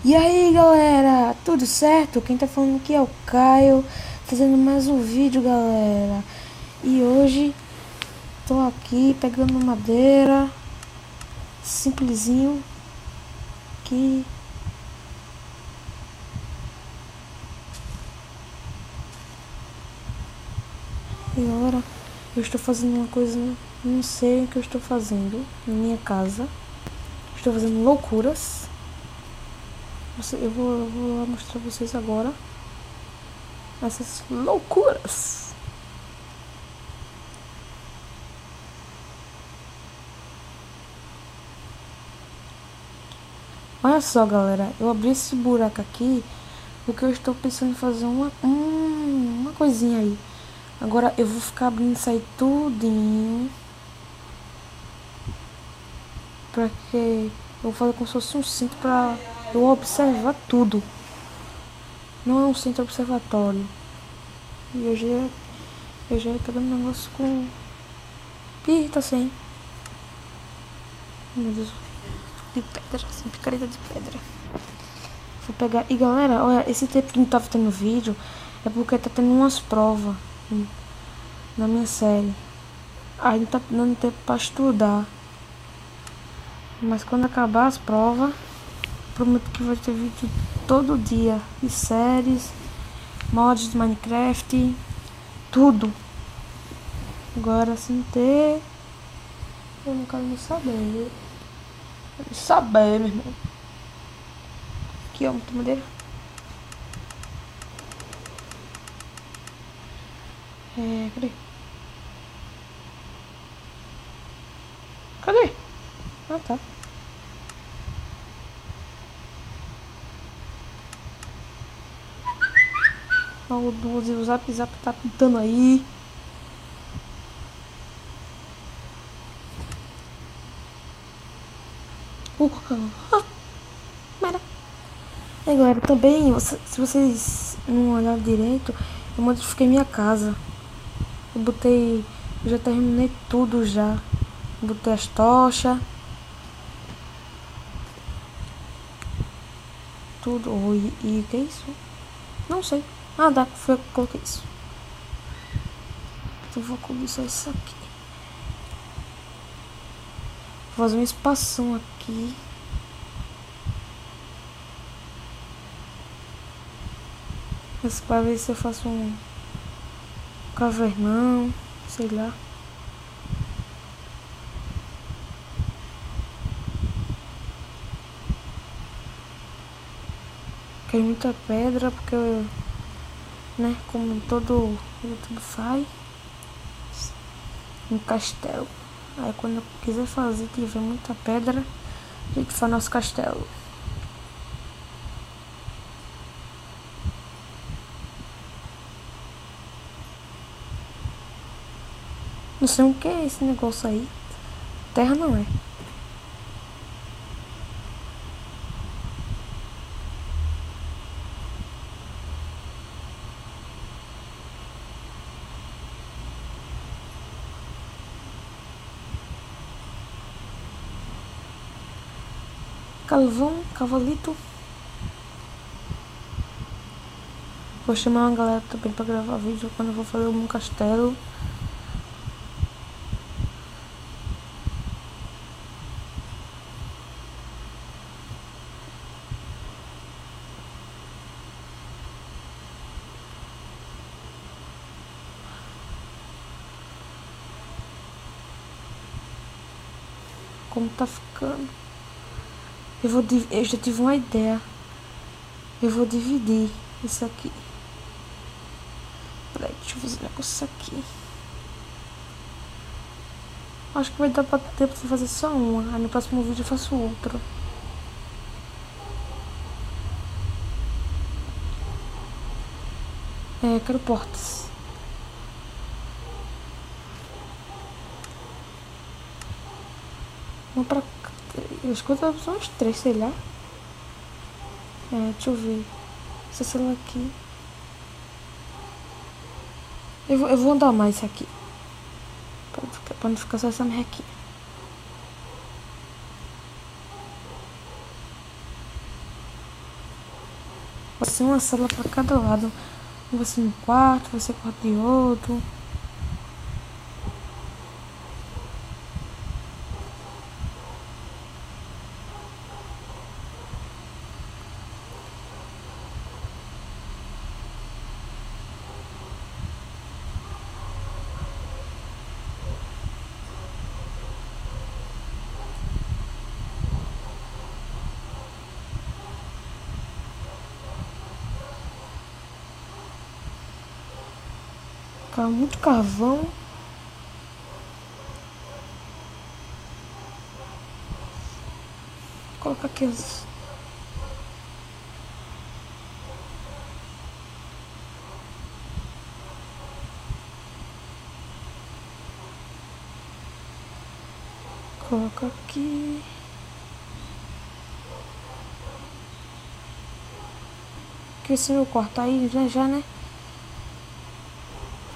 E aí galera, tudo certo? Quem tá falando aqui é o Caio, fazendo mais um vídeo galera. E hoje tô aqui pegando madeira, simplesinho, aqui. E agora eu estou fazendo uma coisa, não sei o que eu estou fazendo na minha casa. Estou fazendo loucuras. Eu vou mostrar pra vocês agora essas loucuras. Olha só galera, eu abri esse buraco aqui porque eu estou pensando em fazer uma coisinha aí. Agora eu vou ficar abrindo isso aí tudinho, porque eu vou fazer como se fosse um centro pra eu observar tudo. Não é um centro observatório. E eu já ia pegando um negócio com... Ih, tá sem. Meu Deus. De pedra, assim, picareta de pedra. Vou pegar. E galera, olha, esse tempo que não tava tendo vídeo é porque tá tendo umas provas na minha série. Aí não tá dando tempo pra estudar. Mas quando acabar as provas, prometo que vai ter vídeo todo dia. De séries, mods de Minecraft, tudo. Agora sem ter, eu não quero nem saber. Quero saber, meu irmão. Aqui, ó, muita madeira. Cadê? Cadê? Ah, tá. O Zap tá pintando aí. Merda. E galera, também, se vocês não olharem direito, eu modifiquei minha casa. Eu já terminei tudo já. Botei as tochas. Tudo. E o que é isso? Não sei. Ah, dá, foi eu que coloquei isso. Então vou começar isso aqui. Vou fazer uma espação aqui. Mas para ver se eu faço um cavernão, sei lá. Quero muita pedra porque, né, como todo YouTube faz, um castelo. Aí quando eu quiser fazer, tiver muita pedra, a gente faz nosso castelo. Não sei o que é esse negócio aí. Terra não é. Calvão, cavalito. Vou chamar uma galera também pra gravar vídeo quando eu vou fazer um castelo. Como tá ficando. Eu já tive uma ideia. Eu vou dividir isso aqui. Peraí, deixa eu fazer um negócio aqui. Acho que vai dar pra tempo de fazer só uma. Aí no próximo vídeo eu faço outro. Quero portas. Vamos pra... Eu escuto só uns 3, sei lá. Deixa eu ver. Essa célula aqui. Eu vou andar mais isso aqui. Pra não ficar só essa merrequinha. Vai ser uma sala pra cada lado. Vai ser um quarto, vai ser quarto de outro. Muito carvão. Vou colocar aqui as... Coloca aqui. Aqui esse meu quarto aí, já, né?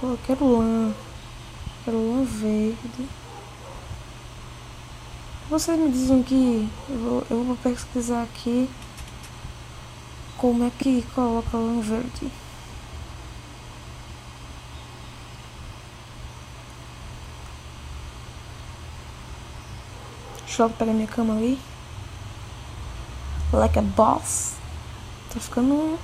Eu quero lã. Quero lã verde. Vocês me dizem que eu vou pesquisar aqui como é que coloca lã verde. Deixa eu pegar minha cama ali. Like a boss. Tá ficando...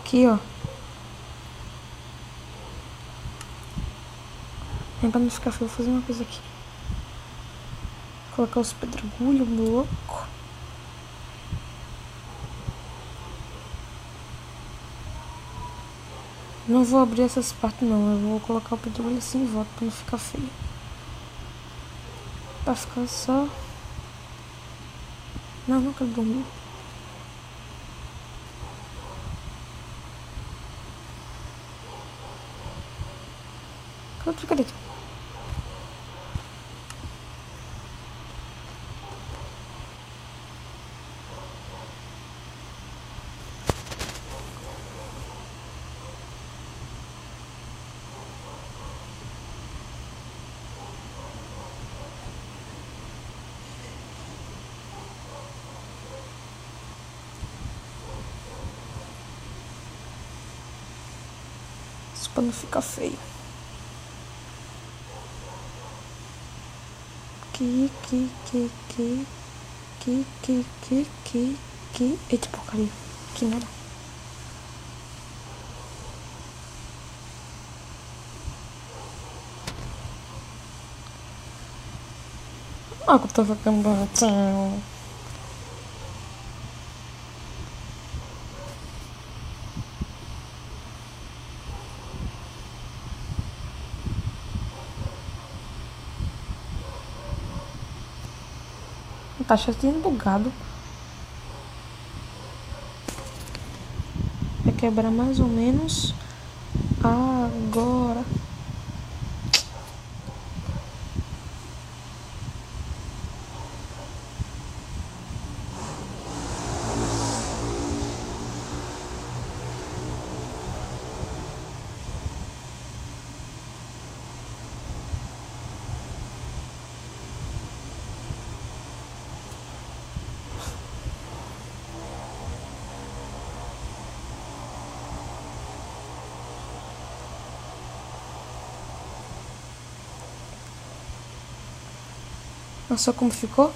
Aqui, ó. Pra não ficar feio, vou fazer uma coisa aqui. Colocar os pedregulhos, bloco. Não vou abrir essas partes não, eu vou colocar o pedregulho assim em volta pra não ficar feio. Pra ficar só... Não quero dormir. Cadê? Isso pra não ficar feio. Eita porcaria. Que nada. Ah, que eu tô ficando bonitinho. Tá chatinho bugado. Vai quebrar mais ou menos agora. Nossa, como ficou?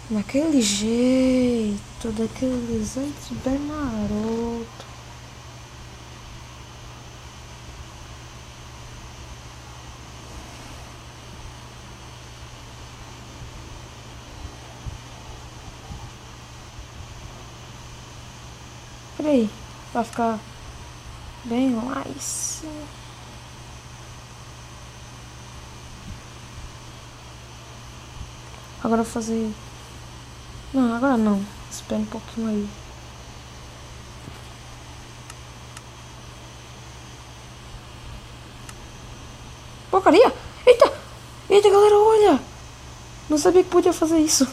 Daquele jeito bem maroto. Peraí, vai ficar bem nice. Agora eu vou fazer... Não, agora não. Espera um pouquinho aí. Porcaria! Eita! Eita, galera, olha! Não sabia que podia fazer isso.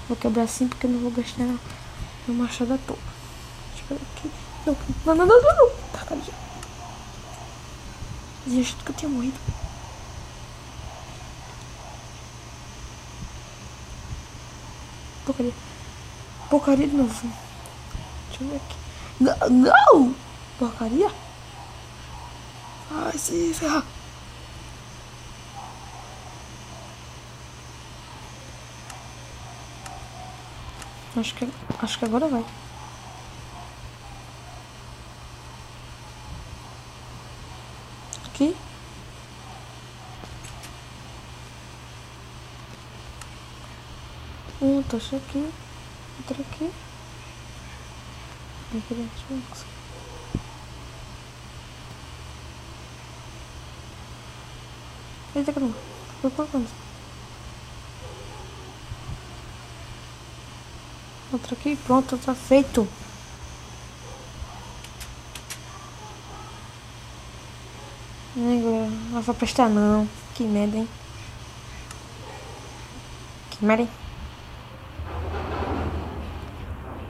Vou quebrar assim porque eu não vou gastar meu machado à toa. Deixa eu ver aqui. Não. Porcaria. Eu achei que eu tinha morrido. Porcaria de novo. Deixa eu ver aqui. Não! Porcaria. Ai, se ferrar. Acho que agora vai. Aqui. Tocha aqui. Outra aqui. Aqui dentro. Eita, caramba. Foi colocando. Outra aqui. Pronto, tá feito. Não vai prestar não. Que merda, hein? Que merda, hein?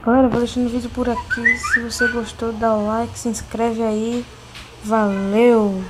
Galera, vou deixando o vídeo por aqui. Se você gostou, dá o like, se inscreve aí. Valeu!